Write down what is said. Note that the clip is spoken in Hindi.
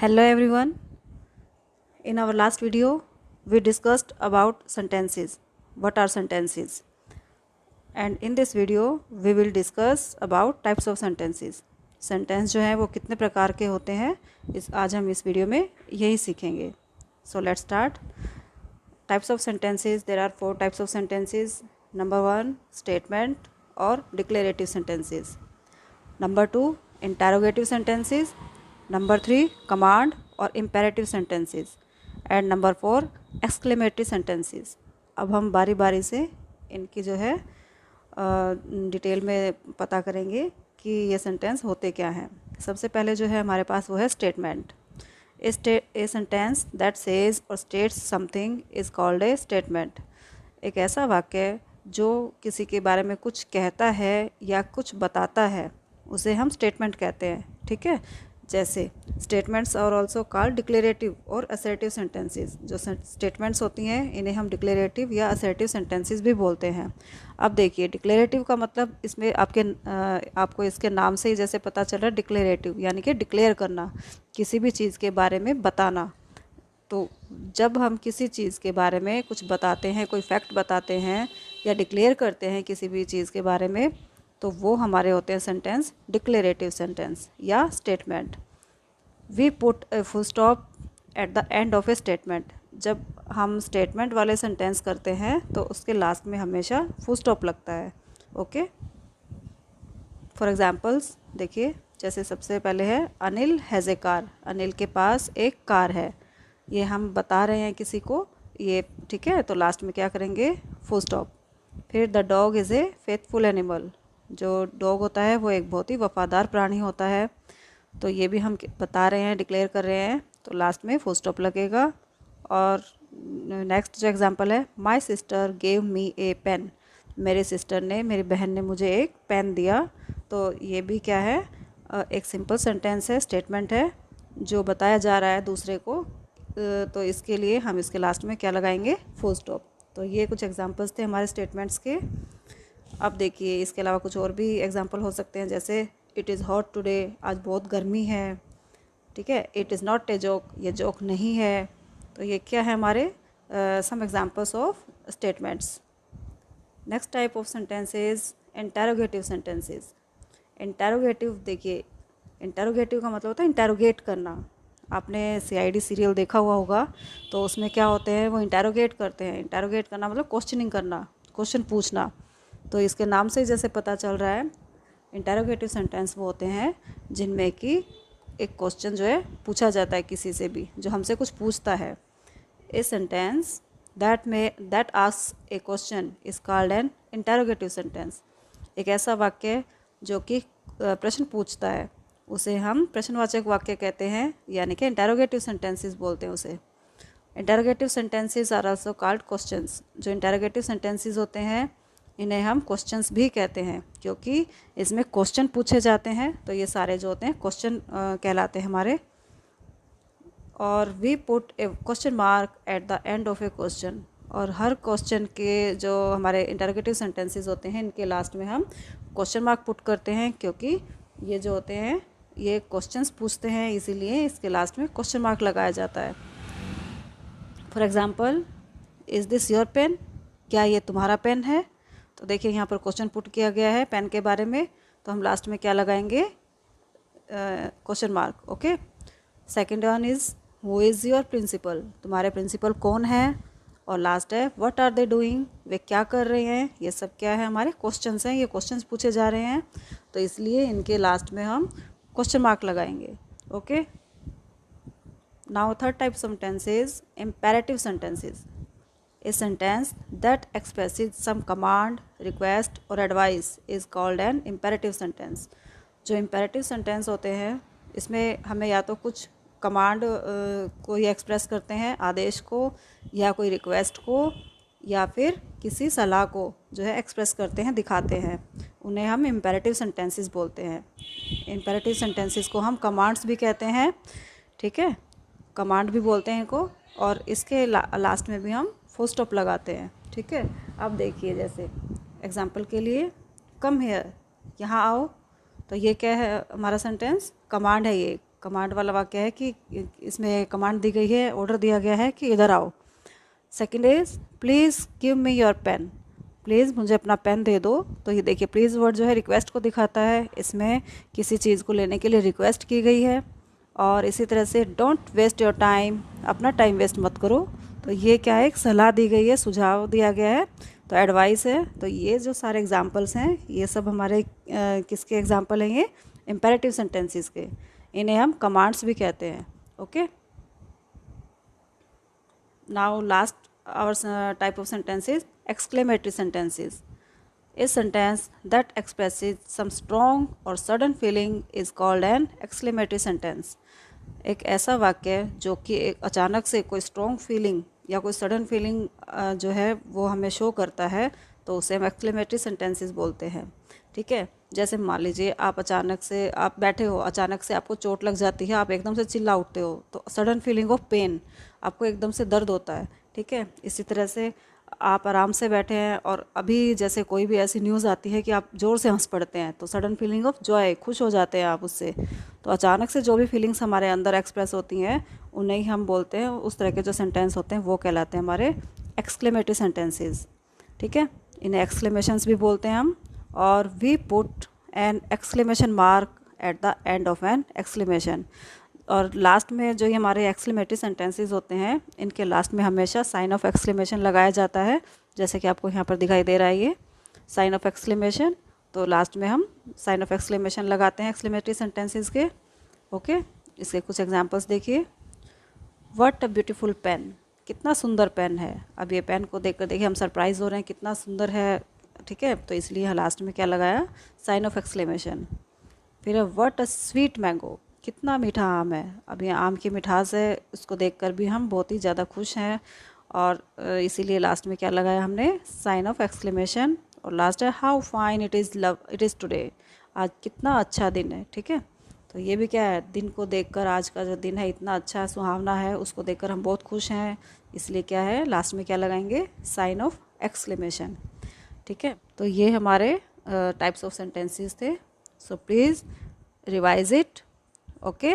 Hello everyone. In our last video, we discussed about sentences. What are sentences? And in this video, we will discuss about types of sentences. Sentence जो है वो कितने प्रकार के होते हैं आज हम इस वीडियो में यही सीखेंगे. So let's start. Types of sentences. There are 4 types of sentences. Number 1, statement or declarative sentences. Number 2, interrogative sentences. Number 3, command और imperative sentences. And number 4, exclamatory sentences. अब हम बारी बारी से इनकी जो है डिटेल में पता करेंगे कि ये सेंटेंस होते क्या हैं. सबसे पहले जो है हमारे पास वो है statement. A sentence that says or states something is called a statement. एक ऐसा वाक्य जो किसी के बारे में कुछ कहता है या कुछ बताता है उसे हम स्टेटमेंट कहते हैं. ठीक है. जैसे स्टेटमेंट्स और ऑल्सो कॉल्ड डिक्लेरेटिव और असर्टिव सेंटेंसेस. जो स्टेटमेंट्स होती हैं इन्हें हम डिक्लेरेटिव या असर्टिव सेंटेंसेस भी बोलते हैं. अब देखिए डिक्लेरेटिव का मतलब इसमें आपको इसके नाम से ही जैसे पता चल रहा है डिक्लेरेटिव यानी कि डिक्लेयर करना, किसी भी चीज़ के बारे में बताना. तो जब हम किसी चीज़ के बारे में कुछ बताते हैं, कोई फैक्ट बताते हैं या डिक्लेयर करते हैं किसी भी चीज़ के बारे में, तो वो हमारे होते हैं सेंटेंस डिक्लेरेटिव सेंटेंस या statement. We put a full stop at the end of a statement. जब हम स्टेटमेंट वाले सेंटेंस करते हैं तो उसके लास्ट में हमेशा फुल स्टॉप लगता है. ओके. फॉर एग्जांपल्स देखिए, जैसे सबसे पहले है Anil has a car. Anil के पास एक कार है. ये हम बता रहे हैं किसी को, ये ठीक है. तो लास्ट में क्या करेंगे, फुल स्टॉप. फिर the dog is a faithful animal. जो डॉग होता है वो एक बहुत ही वफ़ादार प्राणी होता है. तो ये भी हम बता रहे हैं, डिक्लेयर कर रहे हैं, तो लास्ट में फुल स्टॉप लगेगा. और नेक्स्ट जो एग्जांपल है, my sister gave me a pen. मेरे सिस्टर ने, मेरी बहन ने मुझे एक पेन दिया. तो ये भी क्या है, एक सिंपल सेंटेंस है, स्टेटमेंट है जो बताया जा रहा है दूसरे को. तो इसके लिए हम इसके लास्ट में क्या लगाएंगे, फुल स्टॉप. तो ये कुछ एग्जांपल्स थे हमारे स्टेटमेंट्स के. अब देखिए इसके अलावा कुछ और भी एग्जांपल हो सकते हैं, जैसे इट इज़ हॉट टुडे. आज बहुत गर्मी है. ठीक है. It is not a joke. ये जोक नहीं है. तो ये क्या है हमारे some examples of statements. Next type of sentences interrogative sentences. Interrogative देखिए, इंटरोगेटिव का मतलब होता है इंटरोगेट करना. आपने CID सीरियल देखा हुआ होगा, तो उसमें क्या होते हैं, वो इंटरोगेट करते हैं. इंटरोगेट करना मतलब क्वेश्चनिंग करना, क्वेश्चन पूछना. तो इसके नाम से जैसे पता चल रहा है, इंटरोगेटिव सेंटेंस वो होते हैं जिनमें कि एक क्वेश्चन जो है पूछा जाता है किसी से भी, जो हमसे कुछ पूछता है. ए sentence that asks A question is called an interrogative sentence. एक ऐसा वाक्य जो कि प्रश्न पूछता है उसे हम प्रश्नवाचक वाक्य कहते हैं, यानी कि इंटरोगेटिव सेंटेंसेस बोलते हैं उसे. Interrogative sentences are also called questions. जो इंटरोगेटिव सेंटेंसेस होते हैं इन्हें हम क्वेश्चंस भी कहते हैं, क्योंकि इसमें क्वेश्चन पूछे जाते हैं. तो ये सारे जो होते हैं क्वेश्चन कहलाते हैं हमारे. और we put a question mark at the end of a question. और हर क्वेश्चन के जो हमारे इंटरोगेटिव सेंटेंसेस होते हैं इनके लास्ट में हम क्वेश्चन मार्क पुट करते हैं, क्योंकि ये जो होते हैं ये क्वेश्चंस पूछते हैं, इसीलिए इसके लास्ट में क्वेश्चन मार्क लगाया जाता है. For example, is this your pen. क्या ये तुम्हारा पेन है. तो देखिए यहाँ पर क्वेश्चन पुट किया गया है पेन के बारे में, तो हम लास्ट में क्या लगाएंगे, question mark. Okay. Second one is who is your principal. तुम्हारे प्रिंसिपल कौन है. और लास्ट है व्हाट आर दे डूइंग. वे क्या कर रहे हैं. ये सब क्या है, हमारे क्वेश्चंस हैं, ये क्वेश्चंस पूछे जा रहे हैं, तो इसलिए इनके लास्ट में हम क्वेश्चन मार्क लगाएंगे. Okay. Now third type sentences imperative sentences. A sentence that expresses some command, request or advice is called an imperative sentence. जो imperative sentence होते हैं इसमें हमें या तो कुछ कमांड को ही एक्सप्रेस करते हैं, आदेश को, या कोई रिक्वेस्ट को, या फिर किसी सलाह को जो है एक्सप्रेस करते हैं, दिखाते हैं. उन्हें हम इम्पेरेटिव सेंटेंसेस बोलते हैं. इम्पेरेटिव सेंटेंसेस को हम कमांड्स भी कहते हैं. ठीक है. कमांड भी बोलते हैं इनको. और इसके लास्ट में भी हम फुल स्टॉप लगाते हैं. ठीक है. अब देखिए जैसे एग्जांपल के लिए, कम हेयर. यहाँ आओ. तो ये क्या है हमारा सेंटेंस, कमांड है ये. कमांड वाला वाक्य है कि इसमें कमांड दी गई है, ऑर्डर दिया गया है कि इधर आओ। Second is please give me your pen, please मुझे अपना पेन दे दो। तो ये देखिए प्लीज़ वर्ड जो है रिक्वेस्ट को दिखाता है, इसमें किसी चीज़ को लेने के लिए रिक्वेस्ट की गई है। और इसी तरह से डोंट वेस्ट योर टाइम, अपना टाइम वेस्ट मत करो। तो ये क्या है, एक सलाह दी गई है, सुझाव दिया गया है, तो एडवाइस है। तो ये जो सारे एग्जांपल्स हैं ये सब हमारे किसके एग्जांपल हैं, ये इम्पेरेटिव सेंटेंसेस के। इन्हें हम कमांड्स भी कहते हैं। Okay, now last hour type of sentences, exclamatory sentences. A sentence that expresses some strong or sudden feeling is called an exclamatory sentence. एक ऐसा वाक्य जो कि एक अचानक से कोई स्ट्रॉन्ग फीलिंग या कोई सडन फीलिंग जो है वो हमें शो करता है, तो उसे हम एक्सक्लेमेटरी सेंटेंसेस बोलते हैं। ठीक है, जैसे मान लीजिए आप अचानक से आप बैठे हो, अचानक से आपको चोट लग जाती है, आप एकदम से चिल्ला उठते हो, तो सडन फीलिंग ऑफ पेन, आपको एकदम से दर्द होता है। ठीक है, इसी तरह से आप आराम से बैठे हैं और अभी जैसे कोई भी ऐसी न्यूज़ आती है कि आप ज़ोर से हंस पड़ते हैं, तो सडन फीलिंग ऑफ जॉय, खुश हो जाते हैं आप उससे। तो अचानक से जो भी फीलिंग्स हमारे अंदर एक्सप्रेस होती हैं उन्हें ही हम बोलते हैं, उस तरह के जो सेंटेंस होते हैं वो कहलाते हैं हमारे एक्सक्लेमेटरी सेंटेंसेस। ठीक है, इन्हें एक्सक्लेमेशंस भी बोलते हैं हम। और we put an exclamation mark at the end of an exclamation. और लास्ट में जो ये हमारे एक्सक्लेमेटरी सेंटेंसेस होते हैं, इनके लास्ट में हमेशा साइन ऑफ एक्सक्लेमेशन लगाया जाता है, जैसे कि आपको यहाँ पर दिखाई दे रहा है ये साइन ऑफ एक्सक्लेमेशन। तो लास्ट में हम साइन ऑफ एक्सक्लेमेशन लगाते हैं एक्सक्लेमेटरी सेंटेंसेस के। ओके, इसके कुछ एग्जांपल्स देखिए। व्हाट अ ब्यूटीफुल पेन, कितना सुंदर पेन है। अब ये पेन को देखकर देखिए हम सरप्राइज़ हो रहे हैं, कितना सुंदर है। ठीक है, तो इसलिए लास्ट में क्या लगाया, साइन ऑफ एक्सक्लेमेशन। फिर व्हाट अ स्वीट मैंगो, कितना मीठा आम है। अब ये आम की मिठास है, उसको देखकर भी हम बहुत ही ज़्यादा खुश हैं, और इसीलिए लास्ट में क्या लगाया हमने, साइन ऑफ एक्सक्लेमेशन। और लास्ट है how fine it is today, आज कितना अच्छा दिन है। ठीक है, तो ये भी क्या है, दिन को देखकर, आज का जो दिन है इतना अच्छा सुहावना है, उसको देखकर हम बहुत खुश हैं, इसलिए क्या है लास्ट में क्या लगाएंगे, साइन ऑफ एक्सक्लेमेशन। ठीक है, तो ये हमारे टाइप्स ऑफ सेंटेंसेस थे। So please revise it. Okay.